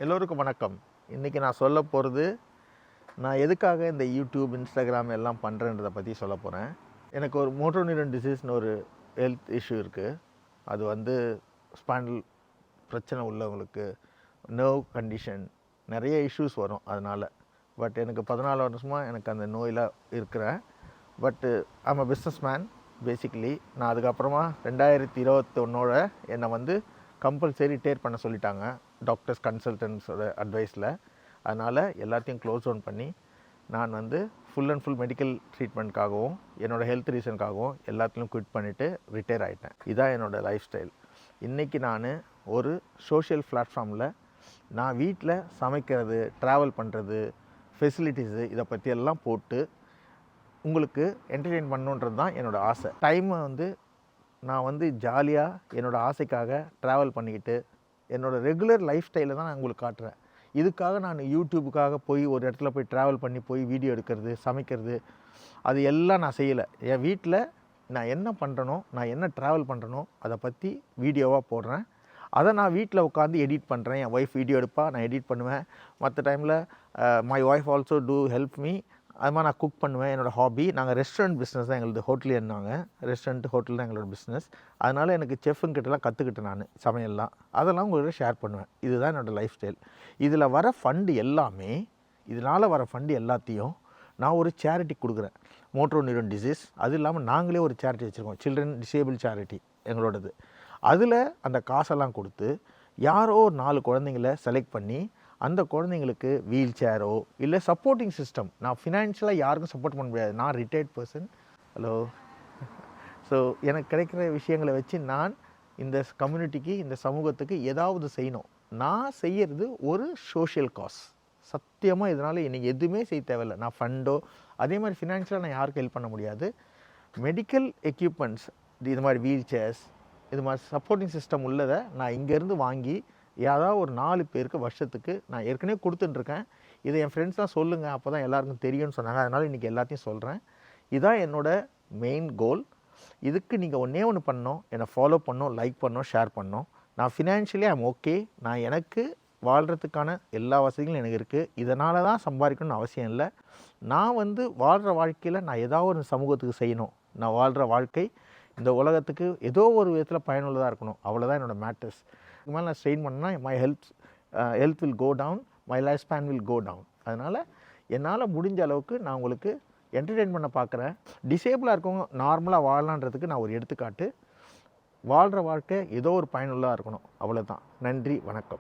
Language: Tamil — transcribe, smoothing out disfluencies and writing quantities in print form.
எல்லோருக்கும் வணக்கம். இன்றைக்கி நான் சொல்ல போகிறது, நான் எதுக்காக இந்த யூடியூப், இன்ஸ்டாகிராம் எல்லாம் பண்ணுறேன்றதை பற்றி சொல்ல போகிறேன். எனக்கு ஒரு மோட்டோ நியூரான் டிசீஸ்னு ஒரு ஹெல்த் இஷ்யூ இருக்குது. அது ஸ்பைனல் பிரச்சனை உள்ளவங்களுக்கு, நர்வ் கண்டிஷன், நிறைய இஷ்யூஸ் வரும் அதனால். பட் எனக்கு 14 வருஷமாக எனக்கு அந்த நோயில் இருக்கிறேன். பட்டு I'm a business man basically. நான் அதுக்கப்புறமா 2021 என்னை கம்பல்சரி ரிட்டையர் பண்ண சொல்லிட்டாங்க டாக்டர்ஸ் கன்சல்டன்ஸோட அட்வைஸில். அதனால் எல்லாத்தையும் க்ளோஸ் டவுன் பண்ணி நான் ஃபுல் அண்ட் ஃபுல் மெடிக்கல் ட்ரீட்மெண்ட்காகவும் என்னோடய ஹெல்த் ரீசனுக்காகவும் எல்லாத்துலையும் குவிட் பண்ணிவிட்டு ரிட்டையர் ஆகிட்டேன். இதான் என்னோடய லைஃப் ஸ்டைல். இன்றைக்கி நான் ஒரு சோஷியல் பிளாட்ஃபார்மில் நான் வீட்டில் சமைக்கிறது, ட்ராவல் பண்ணுறது, ஃபெசிலிட்டிஸு இதை பற்றியெல்லாம் போட்டு உங்களுக்கு என்டர்டெயின் பண்ணணுன்றது தான் என்னோடய ஆசை. டைமை நான் ஜாலியாக என்னோடய ஆசைக்காக ட்ராவல் பண்ணிக்கிட்டு என்னோடய ரெகுலர் லைஃப் ஸ்டைலை தான் நான் உங்களுக்கு காட்டுறேன். இதுக்காக நான் யூடியூபுக்காக போய் ஒரு இடத்துல போய் ட்ராவல் பண்ணி போய் வீடியோ எடுக்கிறது, சமைக்கிறது, அது எல்லாம் நான் செய்யலை. என் வீட்டில் நான் என்ன பண்ணுறனோ, நான் என்ன ட்ராவல் பண்ணுறனோ அதை பற்றி வீடியோவாக போடுறேன். அதை நான் வீட்டில் உட்காந்து எடிட் பண்ணுறேன். என் ஒய்ஃப் வீடியோ எடுப்பா, நான் எடிட் பண்ணுவேன். மற்ற டைமில் my wife also do help me. அது மாதிரி நான் குக் பண்ணுவேன். என்னோடய ஹாபி. நாங்கள் ரெஸ்டாரண்ட் பிஸ்னஸ் தான் எங்களது. ஹோட்டல் இருந்தாங்க, ரெஸ்டாரண்ட் ஹோட்டல் தான் எங்களோட பிஸ்னஸ். அதனால் எனக்கு செஃப்புங்கிட்டலாம் கற்றுக்கிட்டேன் நான் சமையல்லாம். அதெல்லாம் உங்கள்கிட்ட ஷேர் பண்ணுவேன். இதுதான் என்னோடய லைஃப் ஸ்டைல். இதில் வர ஃபண்டு எல்லாமே, இதனால் வர ஃபண்டு எல்லாத்தையும் நான் ஒரு சேரிட்டி கொடுக்குறேன். Motor neuron disease. அது இல்லாமல் நாங்களே ஒரு சேரிட்டி வச்சுருக்கோம், சில்ட்ரன் டிசேபிள் சேரிட்டி எங்களோடது. அதில் அந்த காசெல்லாம் கொடுத்து யாரோ ஒரு 4 குழந்தைங்கள செலக்ட் பண்ணி அந்த குழந்தைங்களுக்கு வீல் சேரோ இல்லை சப்போர்ட்டிங் சிஸ்டம். நான் ஃபினான்ஷியலாக யாருக்கும் சப்போர்ட் பண்ண முடியாது. நான் ரிட்டையர்ட் பர்சன். ஹலோ. ஸோ எனக்கு கிடைக்கிற விஷயங்களை வச்சு நான் இந்த கம்யூனிட்டிக்கு, இந்த சமூகத்துக்கு ஏதாவது செய்யணும். நான் செய்கிறது ஒரு சோஷியல் காஸ். சத்தியமாக இதனால் எனக்கு எதுவுமே செய்ய தேவையில்லை. நான் ஃபண்டோ அதே மாதிரி ஃபினான்ஷியலாக நான் யாருக்கும் ஹெல்ப் பண்ண முடியாது. மெடிக்கல் எக்யூப்மெண்ட்ஸ், இது மாதிரி வீல் சேர்ஸ், இது மாதிரி சப்போர்ட்டிங் சிஸ்டம் உள்ளதை நான் இங்கேருந்து வாங்கி ஏதாவது ஒரு 4 பேருக்கு வருஷத்துக்கு நான் ஏற்கனவே கொடுத்துட்டுருக்கேன். இதை என் ஃப்ரெண்ட்ஸ்லாம் சொல்லுங்கள், அப்போ தான் எல்லாருக்கும் தெரியும்னு சொன்னாங்க. அதனால் இன்றைக்கி எல்லாத்தையும் சொல்கிறேன். இதுதான் என்னோடய மெயின் கோல். இதுக்கு நீங்கள் ஒன்று பண்ணணும், என்னை ஃபாலோ பண்ணணும், லைக் பண்ணணும், ஷேர் பண்ணணும். நான் ஃபினான்ஷியலி ஐம் ஓகே. நான் எனக்கு வாழ்கிறதுக்கான எல்லா வசதிகளும் எனக்கு இருக்குது. இதனால தான் சம்பாதிக்கணும்னு அவசியம் இல்லை. நான் வாழ்கிற வாழ்க்கையில் நான் ஏதாவது ஒரு சமூகத்துக்கு செய்யணும். நான் வாழ்கிற வாழ்க்கை இந்த உலகத்துக்கு ஏதோ ஒரு விதத்தில் பயனுள்ளதாக இருக்கணும். அவ்வளோதான் என்னோடய மேட்டர்ஸ். இதுக்கு மேலே நான் ஸ்ட்ரெயின் பண்ணால் my health will go down, my life span will go down. அதனால் என்னால் முடிஞ்ச அளவுக்கு நான் உங்களுக்கு என்டர்டெயின் பண்ண பார்க்குறேன். டிசேபிளாக இருக்கவங்க நார்மலாக வாழலான்றதுக்கு நான் ஒரு எடுத்துக்காட்டு. வாழ்கிற வாழ்க்கை ஏதோ ஒரு பயனுள்ளதாக இருக்கணும். அவ்வளோதான். நன்றி, வணக்கம்.